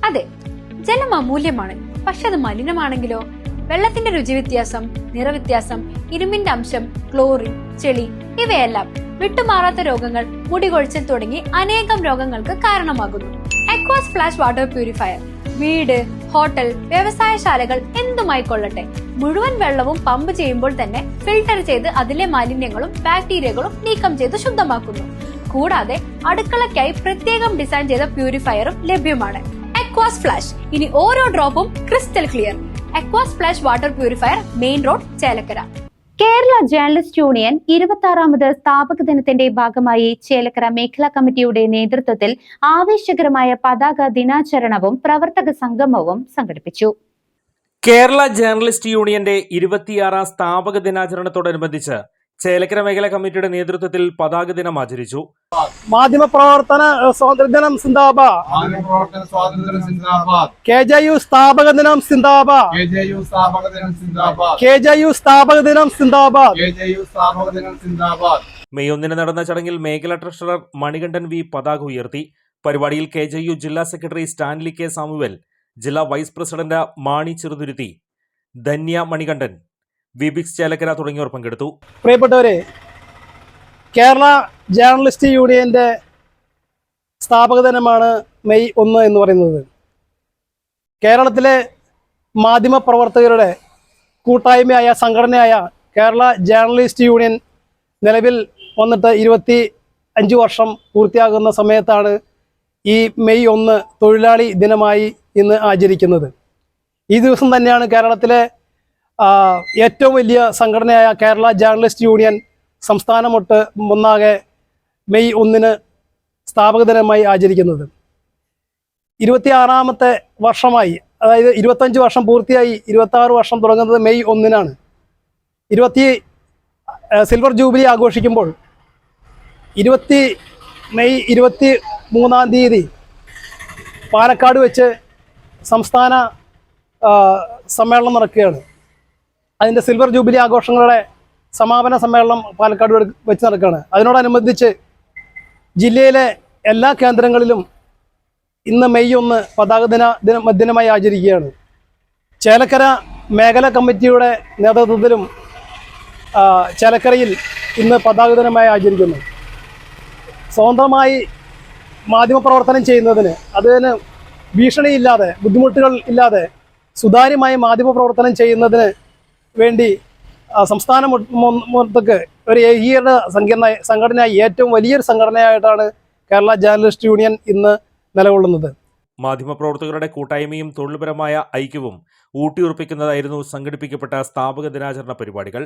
അതെ, ജലം അമൂല്യമാണ്. പക്ഷെ അത് മലിനമാണെങ്കിലോ? വെള്ളത്തിന്റെ രുചി വ്യത്യാസം, നിറവ്യത്യാസം, ഇരുമ്പിന്റെ അംശം, ക്ലോറിൻ, ചെളി ഇവയെല്ലാം വിട്ടുമാറാത്ത രോഗങ്ങൾ, മുടികൊഴിച്ചിൽ തുടങ്ങി അനേകം രോഗങ്ങൾക്ക് കാരണമാകുന്നു. അക്വാസ് ഫ്ലാഷ് വാട്ടർ പ്യൂരിഫയർ വീട്, ഹോട്ടൽ, വ്യവസായശാലകൾ എന്തുമായിക്കൊള്ളട്ടെ, മുഴുവൻ വെള്ളവും പമ്പ് ചെയ്യുമ്പോൾ തന്നെ ഫിൽട്ടർ ചെയ്ത് അതിലെ മാലിന്യങ്ങളും ബാക്ടീരിയകളും നീക്കം ചെയ്ത് ശുദ്ധമാക്കുന്നു. കൂടാതെ അടുക്കളയ്ക്കായി പ്രത്യേകം ഡിസൈൻ ചെയ്ത പ്യൂരിഫയറും ലഭ്യമാണ്. അക്വാസ് ഫ്ലാഷ്, ഇനി ഓരോ ഡ്രോപ്പും crystal clear. Aquas flash water purifier, main road, Chelakkara. Kerala journalist union 26ാമത് സ്ഥാപക ദിനത്തിന്റെ ഭാഗമായി ചേലക്കര മേഖലാ കമ്മിറ്റിയുടെ നേതൃത്വത്തിൽ ആവേശകരമായ പതാക ദിനാചരണവും പ്രവർത്തക സംഗമവും സംഘടിപ്പിച്ചു. കേരള ജേർണലിസ്റ്റ് യൂണിയന്റെ 26ാം സ്ഥാപക ദിനാചരണത്തോടനുബന്ധിച്ച് ചേലക്കര മേഖലാ കമ്മിറ്റിയുടെ നേതൃത്വത്തിൽ പതാക ദിനം ആചരിച്ചു. മാധ്യമപ്രവർത്തന സ്വാതന്ത്ര്യദിനം സിന്ദാബാദ്. KJU സ്ഥാപക ദിനം സിന്ദാബാദ്. KJU സ്ഥാപക ദിനം സിന്ദാബാദ്. മെയ് 1 നടന്ന ചടങ്ങിൽ മേഖലാ ട്രഷറർ മണികണ്ഠൻ വി പതാക ഉയർത്തി. പരിപാടിയിൽ KJU ജില്ലാ സെക്രട്ടറി സ്റ്റാൻലി കെ സാമുവൽ, ജില്ലാ വൈസ് പ്രസിഡന്റ് മാണി ചെറുതുരുത്തി, ധന്യ മണികണ്ഠൻ, വിബിക്സ് ചേലക്കര തുടങ്ങിയവർ പങ്കെടുത്തു. പ്രിയപ്പെട്ടവരെ, കേരള ജേർണലിസ്റ്റ് യൂണിയന്റെ സ്ഥാപക ദിനമാണ് മെയ് 1 എന്ന് പറയുന്നത്. കേരളത്തിലെ മാധ്യമപ്രവർത്തകരുടെ കൂട്ടായ്മയായ സംഘടനയായ കേരള ജേർണലിസ്റ്റ് യൂണിയൻ നിലവിൽ വന്നിട്ട് 25 വർഷം പൂർത്തിയാകുന്ന സമയത്താണ് ഈ മെയ് 1 തൊഴിലാളി ദിനമായി ഇന്ന് ആചരിക്കുന്നത്. ഈ ദിവസം തന്നെയാണ് കേരളത്തിലെ ഏറ്റവും വലിയ സംഘടനയായ കേരള ജേർണലിസ്റ്റ് യൂണിയൻ സംസ്ഥാനമൊട്ട് ഒന്നാകെ മെയ് 1 സ്ഥാപക ദിനമായി ആചരിക്കുന്നത്. 26ാമത്തെ വർഷമായി, അതായത് 25 വർഷം പൂർത്തിയായി 26 വർഷം തുടങ്ങുന്നത് മെയ് 1-നാണ്. സിൽവർ ജൂബിലി ആഘോഷിക്കുമ്പോൾ മെയ് 23-ാം തീയതി പാലക്കാട് വെച്ച് സംസ്ഥാന സമ്മേളനം നടക്കുകയാണ്. അതിൻ്റെ സിൽവർ ജൂബിലി ആഘോഷങ്ങളുടെ സമാപന സമ്മേളനം പാലക്കാട് വെച്ച് നടക്കുകയാണ്. അതിനോടനുബന്ധിച്ച് ജില്ലയിലെ എല്ലാ കേന്ദ്രങ്ങളിലും ഇന്ന് മെയ് 1 പതാക ദിനമായി ആചരിക്കുകയാണ്. ചേലക്കര മേഖലാ കമ്മിറ്റിയുടെ നേതൃത്വത്തിലും ചേലക്കരയിൽ ഇന്ന് പതാക ദിനമായി ആചരിക്കുന്നു. സ്വതന്ത്രമായി മാധ്യമപ്രവർത്തനം ചെയ്യുന്നതിന്, അതിന് ഭീഷണിയില്ലാതെ, ബുദ്ധിമുട്ടുകൾ ഇല്ലാതെ സുതാര്യമായി മാധ്യമപ്രവർത്തനം ചെയ്യുന്നതിന് വേണ്ടി സംസ്ഥാന മൊത്തക്ക് ഒരു ഏകീകൃത സംഘടനയായി, ഏറ്റവും വലിയൊരു സംഘടനയായിട്ടാണ് കേരള ജേർണലിസ്റ്റ് യൂണിയൻ ഇന്ന് നിലകൊള്ളുന്നത്. മാധ്യമപ്രവർത്തകരുടെ കൂട്ടായ്മയും തൊഴിൽപരമായ ഐക്യവും ഊട്ടിയുറപ്പിക്കുന്നതായിരുന്നു സംഘടിപ്പിക്കപ്പെട്ട സ്ഥാപക ദിനാചരണ പരിപാടികൾ.